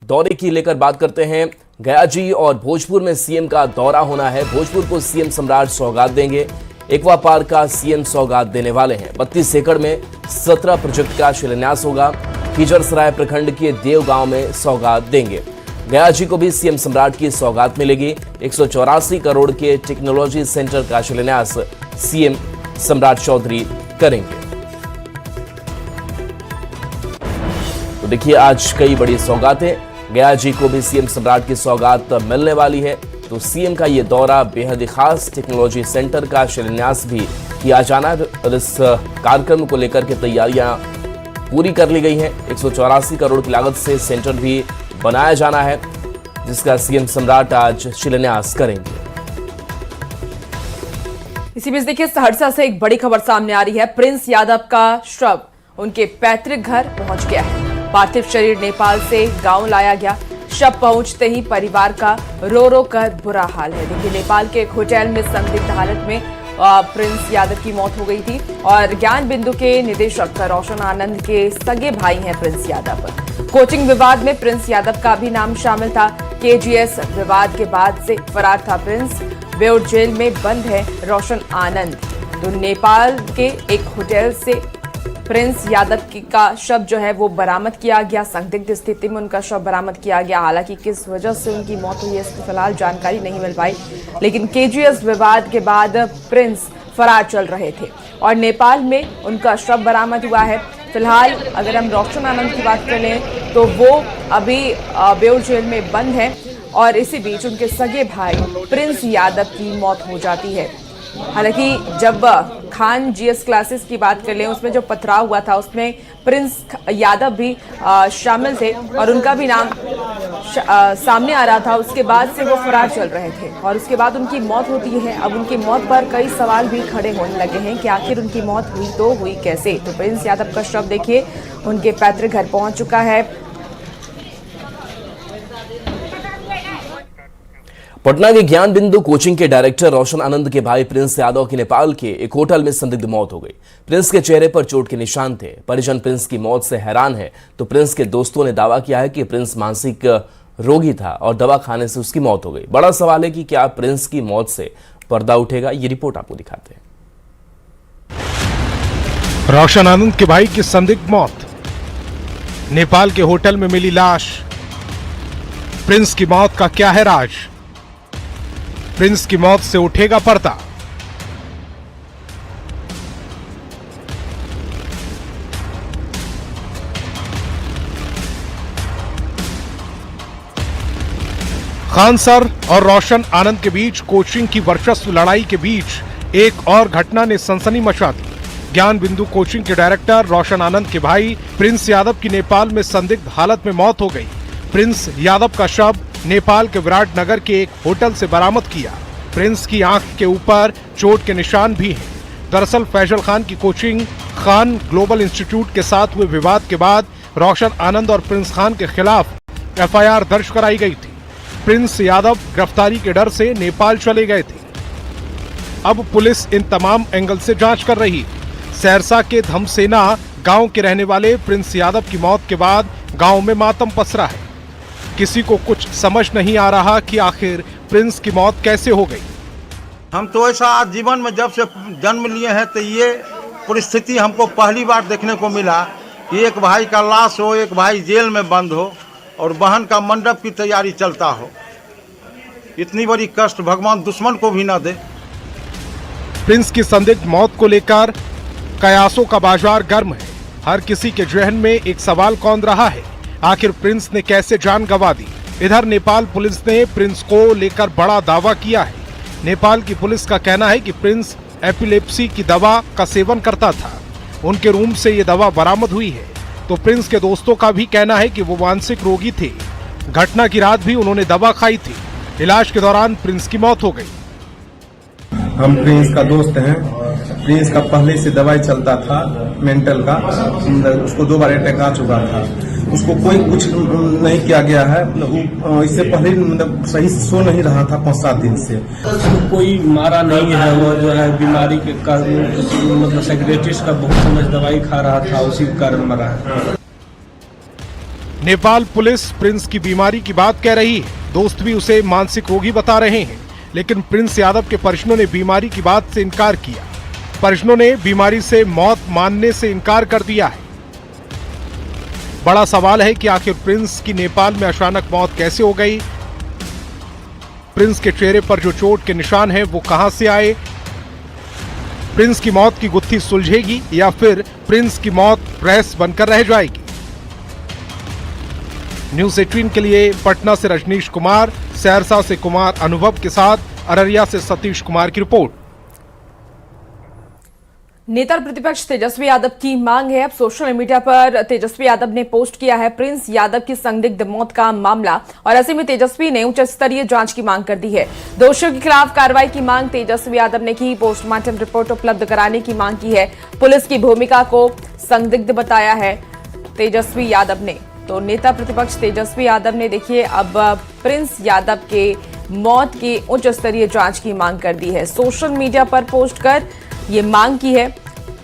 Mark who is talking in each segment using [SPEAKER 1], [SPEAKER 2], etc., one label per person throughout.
[SPEAKER 1] दौरे की लेकर बात करते हैं। गया जी और भोजपुर में सीएम का दौरा होना है। भोजपुर को सीएम सम्राट सौगात देंगे। एक्वा पार्क का सीएम सौगात देने वाले हैं। 32 एकड़ में 17 प्रोजेक्ट का शिलान्यास होगा। खिजरसराय प्रखंड के देव गांव में सौगात देंगे। गया जी को भी सीएम सम्राट की सौगात मिलेगी। 184 करोड़ के टेक्नोलॉजी सेंटर का शिलान्यास सीएम सम्राट चौधरी करेंगे। तो देखिए, आज कई बड़ी सौगातें। गया जी को भी सीएम सम्राट की सौगात मिलने वाली है। तो सीएम का ये दौरा बेहद खास टेक्नोलॉजी सेंटर का शिलान्यास भी किया जाना है। और इस कार्यक्रम को लेकर के तैयारियां पूरी कर ली गई हैं। 184 करोड़ की लागत से सेंटर भी बनाया जाना है, जिसका सीएम सम्राट आज शिलान्यास करेंगे।
[SPEAKER 2] इसी बीच देखिए, सहरसा से एक बड़ी खबर सामने आ रही है। प्रिंस यादव का शव उनके पैतृक घर पहुंच गया है। पार्थिव शरीर नेपाल से गांव लाया गया। शव पहुंचते ही परिवार का रो रो कर बुरा हाल है। देखिए, नेपाल के एक होटल में संदिग्ध हालत में प्रिंस यादव की मौत हो गई थी और ज्ञान बिंदु के निदेशक रोशन आनंद के सगे भाई हैं प्रिंस यादव। कोचिंग विवाद में प्रिंस यादव का भी नाम शामिल था। केजीएस विवाद के बाद से फरार था प्रिंस। बेउर जेल में बंद है रोशन आनंद। तो नेपाल के एक होटल से प्रिंस यादव का शव जो है वो बरामद किया गया। संदिग्ध स्थिति में उनका शव बरामद किया गया। हालांकि किस वजह से उनकी मौत हुई है इसकी फिलहाल जानकारी नहीं मिल पाई। लेकिन केजीएस विवाद के बाद प्रिंस फरार चल रहे थे और नेपाल में उनका शव बरामद हुआ है। फिलहाल अगर हम रोशन आनंद की बात कर लें तो वो अभी बेउर जेल में बंद है और इसी बीच उनके सगे भाई प्रिंस यादव की मौत हो जाती है। हालांकि जब खान जीएस क्लासेस की बात कर लें, उसमें जो पथराव हुआ था उसमें प्रिंस यादव भी शामिल थे और उनका भी नाम सामने आ रहा था। उसके बाद से वो फरार चल रहे थे और उसके बाद उनकी मौत होती है। अब उनकी मौत पर कई सवाल भी खड़े होने लगे हैं कि आखिर उनकी मौत हुई तो हुई कैसे। तो प्रिंस यादव का शव देखिए उनके पैतृक घर पहुंच चुका है।
[SPEAKER 1] पटना के ज्ञान बिंदु कोचिंग के डायरेक्टर रोशन आनंद के भाई प्रिंस यादव की नेपाल के एक होटल में संदिग्ध मौत हो गई। प्रिंस के चेहरे पर चोट के निशान थे। परिजन प्रिंस की मौत से हैरान है। तो प्रिंस के दोस्तों ने दावा किया है कि प्रिंस मानसिक रोगी था और दवा खाने से उसकी मौत हो गई। बड़ा सवाल है कि क्या प्रिंस की मौत से पर्दा उठेगा। ये रिपोर्ट आपको दिखाते हैं।
[SPEAKER 3] रोशन आनंद के भाई की संदिग्ध मौत। नेपाल के होटल में मिली लाश। प्रिंस की मौत का क्या है राज। प्रिंस की मौत से उठेगा पर्दा। खान सर और रोशन आनंद के बीच कोचिंग की वर्चस्व लड़ाई के बीच एक और घटना ने सनसनी मचा दी। ज्ञान बिंदु कोचिंग के डायरेक्टर रोशन आनंद के भाई प्रिंस यादव की नेपाल में संदिग्ध हालत में मौत हो गई। प्रिंस यादव का शव नेपाल के विराटनगर के एक होटल से बरामद किया। प्रिंस की आंख के ऊपर चोट के निशान भी हैं। दरअसल फैजल खान की कोचिंग खान ग्लोबल इंस्टीट्यूट के साथ हुए विवाद के बाद रोशन आनंद और प्रिंस खान के खिलाफ एफआईआर दर्ज कराई गई थी। प्रिंस यादव गिरफ्तारी के डर से नेपाल चले गए थे। अब पुलिस इन तमाम एंगल से जांच कर रही। सहरसा के धमसेना गांव के रहने वाले प्रिंस यादव की मौत के बाद गांव में मातम पसरा है। किसी को कुछ समझ नहीं आ रहा कि आखिर प्रिंस की मौत कैसे हो गई।
[SPEAKER 4] हम तो ऐसा आज जीवन में जब से जन्म लिए हैं तो ये परिस्थिति हमको पहली बार देखने को मिला कि एक भाई का लाश हो, एक भाई जेल में बंद हो और बहन का मंडप की तैयारी चलता हो। इतनी बड़ी कष्ट भगवान दुश्मन को भी ना दे।
[SPEAKER 3] प्रिंस की संदिग्ध मौत को लेकर कयासों का बाजार गर्म है। हर किसी के जहन में एक सवाल कौन रहा है, आखिर प्रिंस ने कैसे जान गंवा दी। इधर नेपाल पुलिस ने प्रिंस को लेकर बड़ा दावा किया है। नेपाल की पुलिस का कहना है कि प्रिंस एपिलेप्सी की दवा का सेवन करता था। उनके रूम से ये दवा बरामद हुई है। तो प्रिंस के दोस्तों का भी कहना है कि वो मानसिक रोगी थे। घटना की रात भी उन्होंने दवा खाई थी। इलाज के दौरान प्रिंस की मौत हो गई।
[SPEAKER 5] हम प्रिंस का दोस्त हैं। प्रिंस का पहले से दवाई चलता था मेंटल का। उसको 2 बार अटैक आ चुका था। उसको कोई कुछ नहीं किया गया है। इससे पहले मतलब सही सो नहीं रहा था 5-7 दिन से।
[SPEAKER 6] कोई मारा नहीं है। वो जो है बीमारी के कारण मतलब साइकियाट्रिस्ट का बहुत समझ दवाई खा रहा था, उसी कारण मरा है।
[SPEAKER 3] नेपाल पुलिस प्रिंस की बीमारी की बात कह रही है। दोस्त भी उसे मानसिक रोगी बता रहे हैं, लेकिन प्रिंस यादव के परिजनों ने बीमारी की बात से इनकार किया। परिजनों ने बीमारी से मौत मानने से इनकार कर दिया है। बड़ा सवाल है कि आखिर प्रिंस की नेपाल में अचानक मौत कैसे हो गई। प्रिंस के चेहरे पर जो चोट के निशान हैं वो कहां से आए। प्रिंस की मौत की गुत्थी सुलझेगी या फिर प्रिंस की मौत रहस्य बनकर रह जाएगी। न्यूज़ 18 के लिए पटना से रजनीश कुमार, सहरसा से कुमार अनुभव के साथ अररिया से सतीश कुमार की रिपोर्ट।
[SPEAKER 2] नेता प्रतिपक्ष तेजस्वी यादव की मांग है। अब सोशल मीडिया पर तेजस्वी यादव ने पोस्ट किया है प्रिंस यादव की संदिग्ध मौत का मामला, और ऐसे में तेजस्वी ने उच्च स्तरीय जांच की मांग कर दी है। दोषियों के खिलाफ कार्रवाई की मांग तेजस्वी यादव ने की। पोस्टमार्टम रिपोर्ट उपलब्ध कराने की मांग की है। पुलिस की भूमिका को संदिग्ध बताया है तेजस्वी यादव ने। तो नेता प्रतिपक्ष तेजस्वी यादव ने देखिए अब प्रिंस यादव के मौत की उच्च स्तरीय जांच की मांग कर दी है। सोशल मीडिया पर पोस्ट कर ये मांग की है।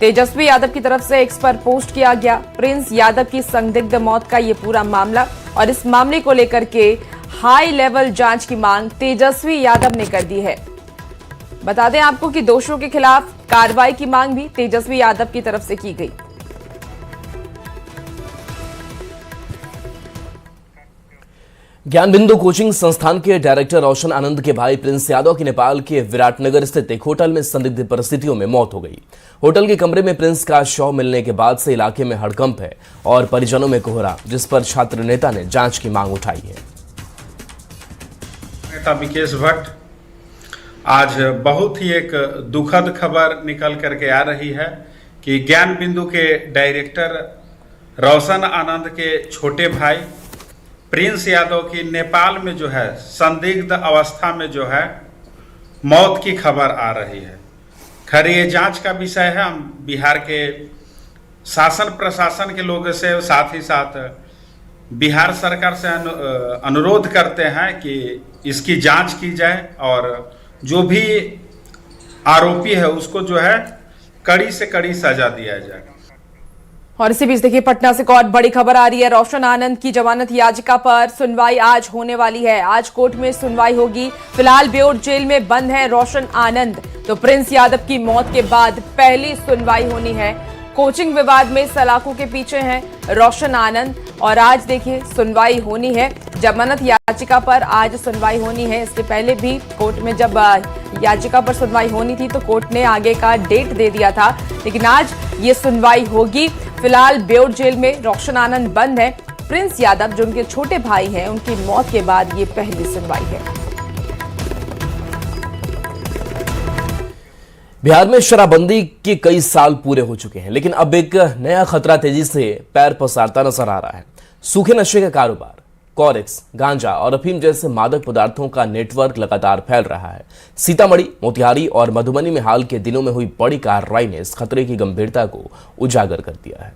[SPEAKER 2] तेजस्वी यादव की तरफ से एक्स पर पोस्ट किया गया प्रिंस यादव की संदिग्ध मौत का ये पूरा मामला, और इस मामले को लेकर के हाई लेवल जांच की मांग तेजस्वी यादव ने कर दी है। बता दें आपको कि दोषियों के खिलाफ कार्रवाई की मांग भी तेजस्वी यादव की तरफ से की गई।
[SPEAKER 1] ज्ञान बिंदु कोचिंग संस्थान के डायरेक्टर रोशन आनंद के भाई प्रिंस यादव की नेपाल के विराटनगर स्थित एक होटल में संदिग्ध परिस्थितियों में मौत हो गई। होटल के कमरे में प्रिंस का शव मिलने के बाद से इलाके में हड़कंप है और परिजनों में कोहरा, जिस पर छात्र नेता ने जांच की मांग उठाई है।
[SPEAKER 7] नेता विकेश भट्ट, आज बहुत ही एक दुखद खबर निकल करके आ रही है कि ज्ञान बिंदु के डायरेक्टर रोशन आनंद के छोटे भाई प्रिंस यादव की नेपाल में जो है संदिग्ध अवस्था में जो है मौत की खबर आ रही है। खैर ये जांच का विषय है। हम बिहार के शासन प्रशासन के लोगों से, साथ ही साथ बिहार सरकार से अनुरोध करते हैं कि इसकी जांच की जाए और जो भी आरोपी है उसको जो है कड़ी से कड़ी सजा दिया जाए।
[SPEAKER 2] और इसी बीच देखिए पटना से एक और बड़ी खबर आ रही है। रोशन आनंद की जमानत याचिका पर सुनवाई आज होने वाली है। आज कोर्ट में सुनवाई होगी। फिलहाल बेऊर जेल में बंद है रोशन आनंद। तो प्रिंस यादव की मौत के बाद पहली सुनवाई होनी है। कोचिंग विवाद में सलाखों के पीछे हैं रोशन आनंद, और आज देखिए सुनवाई होनी है। जमानत याचिका पर आज सुनवाई होनी है। इसके पहले भी कोर्ट में जब याचिका पर सुनवाई होनी थी तो कोर्ट ने आगे का डेट दे दिया था, लेकिन आज ये सुनवाई होगी। फिलहाल बेऊर जेल में रोशन आनंद बंद है। प्रिंस यादव जो उनके छोटे भाई हैं, उनकी मौत के बाद ये पहली सुनवाई है।
[SPEAKER 1] बिहार में शराबबंदी के कई साल पूरे हो चुके हैं, लेकिन अब एक नया खतरा तेजी से पैर पसारता नजर आ रहा है। सूखे नशे का कारोबार, कॉरेक्स, गांजा और अफीम जैसे मादक पदार्थों का नेटवर्क लगातार फैल रहा है। सीतामढ़ी, मोतिहारी और मधुबनी में हाल के दिनों में हुई बड़ी कार्रवाई ने इस खतरे की गंभीरता को उजागर कर दिया है।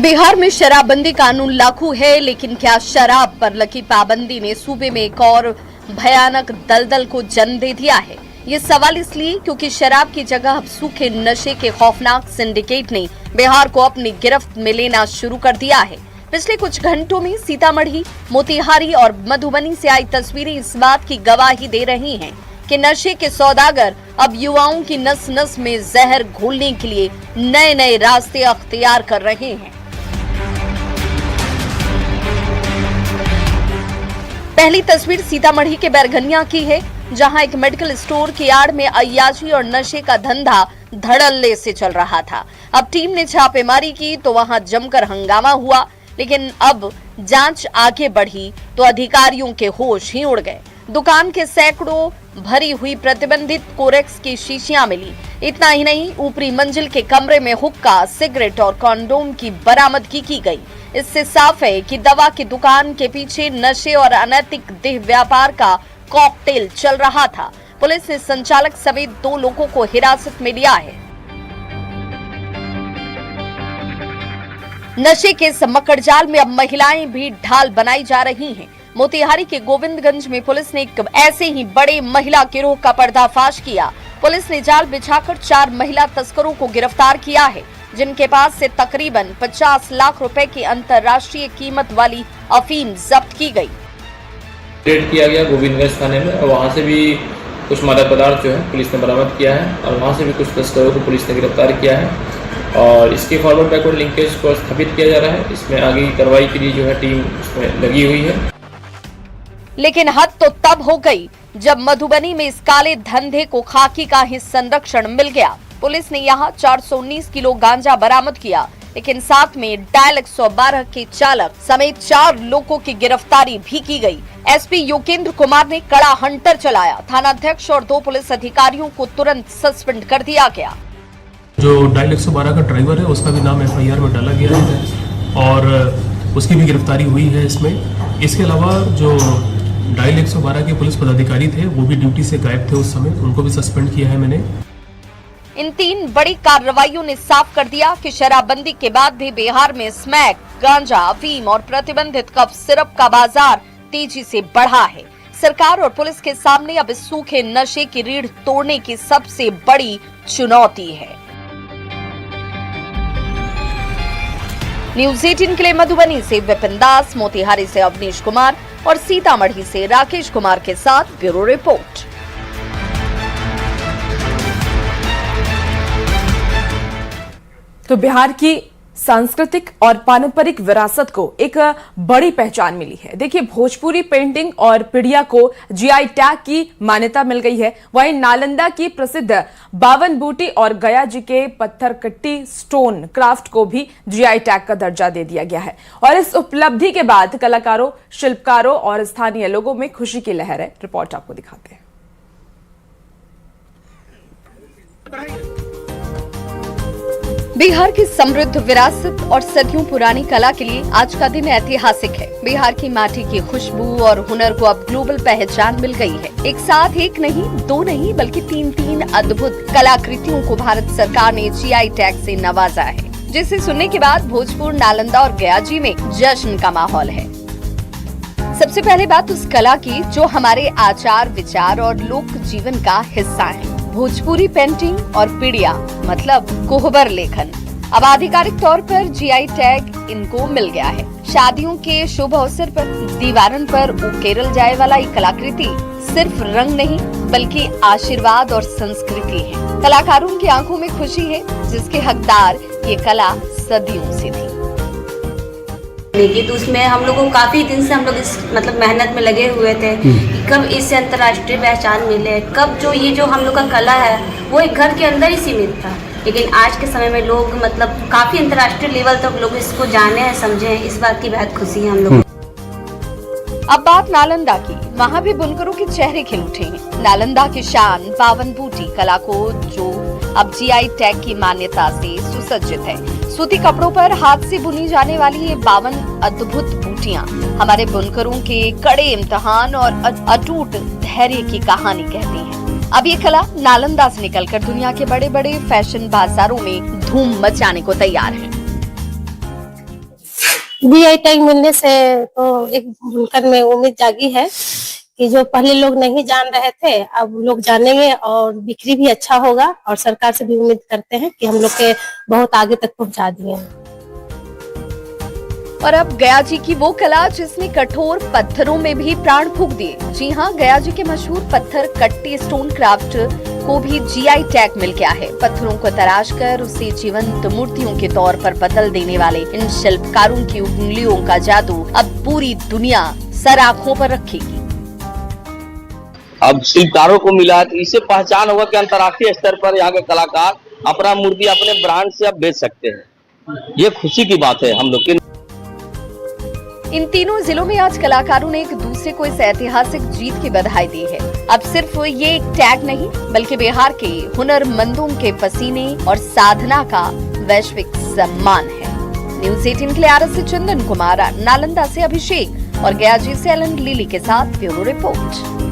[SPEAKER 8] बिहार में शराबबंदी कानून लागू है, लेकिन क्या शराब पर लगी पाबंदी ने सूबे में एक और भयानक दलदल को जन्म दे दिया है? ये सवाल इसलिए क्योंकि शराब की जगह अब सूखे नशे के खौफनाक सिंडिकेट ने बिहार को अपनी गिरफ्त में लेना शुरू कर दिया है। पिछले कुछ घंटों में सीतामढ़ी, मोतिहारी और मधुबनी से आई तस्वीरें इस बात की गवाही दे रही हैं कि नशे के सौदागर अब युवाओं की नस नस में जहर घोलने के लिए नए नए रास्ते अख्तियार कर रहे हैं। पहली तस्वीर सीतामढ़ी के बैरगनिया की है, जहां एक मेडिकल स्टोर की आड़ में अय्याशी और नशे का धंधा धड़ल्ले से चल रहा था। अब टीम ने छापेमारी की तो वहां जमकर हंगामा हुआ, लेकिन अब जांच आगे बढ़ी तो अधिकारियों के होश ही उड़ गए। दुकान के सैकड़ों भरी हुई प्रतिबंधित कोरेक्स की शीशियां मिली। इतना ही नहीं, ऊपरी मंजिल के कमरे में हुक्का, सिगरेट और कॉन्डोम की बरामदगी की गई। इससे साफ है कि दवा की दुकान के पीछे नशे और अनैतिक देह व्यापार का कॉकटेल चल रहा था। पुलिस ने संचालक समेत 2 लोगों को हिरासत में लिया है। नशे के इस मकड़जाल में अब महिलाएं भी ढाल बनाई जा रही हैं। मोतिहारी के गोविंदगंज में पुलिस ने एक ऐसे ही बड़े महिला गिरोह का पर्दाफाश किया। पुलिस ने जाल बिछाकर 4 महिला तस्करों को गिरफ्तार किया है, जिनके पास से तकरीबन 50 लाख रुपए की अंतर्राष्ट्रीय कीमत वाली अफीम जब्त की गई।
[SPEAKER 9] रेड किया गया गोविंदगंज थाने में और वहां से भी कुछ मादक पदार्थ जो है पुलिस ने बरामद किया है और वहां से भी कुछ तस्करों को पुलिस ने गिरफ्तार किया है और इसके फॉरवर्ड बैकवर्ड लिंकेज को स्थापित किया जा रहा है। इसमें आगे की कार्रवाई के लिए जो है टीम इसमें लगी हुई है।
[SPEAKER 8] लेकिन हद तो तब हो गई जब मधुबनी में इस काले धंधे को खाकी का ही संरक्षण मिल गया। पुलिस ने यहां 419 किलो गांजा बरामद किया, लेकिन साथ में डायल 112 के चालक समेत 4 लोगों की गिरफ्तारी भी की गई। एसपी योगेंद्र कुमार ने कड़ा हंटर चलाया। थानाध्यक्ष और 2 पुलिस अधिकारियों को तुरंत सस्पेंड कर दिया गया।
[SPEAKER 10] जो डायल 112 का ड्राइवर है उसका भी नाम FIR में डाला गया है और उसकी भी गिरफ्तारी हुई है इसमें। इसके अलावा जो डायल 112 के पुलिस पदाधिकारी थे वो भी ड्यूटी से गायब थे उस समय, उनको भी सस्पेंड किया है मैंने।
[SPEAKER 8] इन 3 बड़ी कार्रवाइयों ने साफ कर दिया कि शराबबंदी के बाद भी बिहार में स्मैक, गांजा, अफीम और प्रतिबंधित कफ सिरप का बाजार तेजी से बढ़ा है। सरकार और पुलिस के सामने अब इस सूखे नशे की रीढ़ तोड़ने की सबसे बड़ी चुनौती है। न्यूज़ 18 के लिए मधुबनी से विपिन दास, मोतिहारी से अवनीश कुमार और सीतामढ़ी से राकेश कुमार के साथ ब्यूरो रिपोर्ट।
[SPEAKER 2] तो बिहार की सांस्कृतिक और पारंपरिक विरासत को एक बड़ी पहचान मिली है। देखिए, भोजपुरी पेंटिंग और पिड़िया को GI टैग की मान्यता मिल गई है। वहीं नालंदा की प्रसिद्ध बावन बूटी और गया जी के पत्थरकट्टी स्टोन क्राफ्ट को भी GI टैग का दर्जा दे दिया गया है और इस उपलब्धि के बाद कलाकारों, शिल्पकारों और स्थानीय लोगों में खुशी की लहर है। रिपोर्ट आपको दिखाते हैं।
[SPEAKER 8] बिहार की समृद्ध विरासत और सदियों पुरानी कला के लिए आज का दिन ऐतिहासिक है। बिहार की माटी की खुशबू और हुनर को अब ग्लोबल पहचान मिल गई है। एक साथ एक नहीं, 2 नहीं बल्कि 3 अद्भुत कलाकृतियों को भारत सरकार ने GI टैग से नवाजा है, जिसे सुनने के बाद भोजपुर, नालंदा और गया जी में जश्न का माहौल है। सबसे पहले बात उस कला की जो हमारे आचार, विचार और लोक जीवन का हिस्सा है। भोजपुरी पेंटिंग और पिड़िया मतलब कोहबर लेखन अब आधिकारिक तौर पर GI टैग इनको मिल गया है। शादियों के शुभ अवसर पर दीवारन पर उकेरल जाए वाला ये कलाकृति सिर्फ रंग नहीं बल्कि आशीर्वाद और संस्कृति है। कलाकारों की आंखों में खुशी है, जिसके हकदार ये कला सदियों से थी।
[SPEAKER 11] तो उसमें हम लोगों को काफ़ी दिन से हम लोग इस मतलब मेहनत में लगे हुए थे कि कब इससे अंतर्राष्ट्रीय पहचान मिले, कब जो ये जो हम लोग का कला है वो एक घर के अंदर ही सीमित था, लेकिन आज के समय में लोग मतलब काफ़ी अंतर्राष्ट्रीय लेवल तक लोग इसको जाने हैं, समझे हैं। इस बात की बेहद खुशी है हम लोग।
[SPEAKER 8] अब बात नालंदा की। वहाँ भी बुनकरों के चेहरे खिल उठे हैं। नालंदा की शान बावन बूटी कला को जो अब GI टैग की मान्यता से सुसज्जित है। सूती कपड़ों पर हाथ से बुनी जाने वाली ये 52 अद्भुत बूटियां हमारे बुनकरों के कड़े इम्तिहान और अटूट धैर्य की कहानी कहती हैं। अब ये कला नालंदा से निकलकर दुनिया के बड़े बड़े फैशन बाजारों में धूम मचाने को तैयार है।
[SPEAKER 12] GI टैग मिलने से तो एक बुनकर में उम्मीद जागी है कि जो पहले लोग नहीं जान रहे थे अब लोग जानेंगे और बिक्री भी अच्छा होगा और सरकार से भी उम्मीद करते हैं कि हम लोग के बहुत आगे तक पहुंचा दिए।
[SPEAKER 8] और अब गया जी की वो कला जिसने कठोर पत्थरों में भी प्राण फूंक दिए। जी हाँ, गया जी के मशहूर पत्थर कट्टी स्टोन क्राफ्ट को भी GI टैग मिल गया है। पत्थरों को तराश कर उसे जीवंत मूर्तियों के तौर पर बदल देने वाले इन शिल्पकारों की उंगलियों का जादू अब पूरी दुनिया सराखों पर रखेगी।
[SPEAKER 13] अब शिल्पकारों को मिला है तो इससे पहचान होगा कि अंतर्राष्ट्रीय स्तर पर यहाँ के कलाकार अपना मूर्ति अपने ब्रांड से अब बेच सकते हैं। ये खुशी की बात है हम लोग की।
[SPEAKER 8] इन तीनों जिलों में आज कलाकारों ने एक दूसरे को इस ऐतिहासिक जीत की बधाई दी है। अब सिर्फ ये एक टैग नहीं बल्कि बिहार के हुनरमंदों के पसीने और साधना का वैश्विक सम्मान है। न्यूज़ 18 के लिए आरस से चंदन कुमार, नालंदा से अभिषेक और गया जी से एलन लीली के साथ ब्यूरो रिपोर्ट।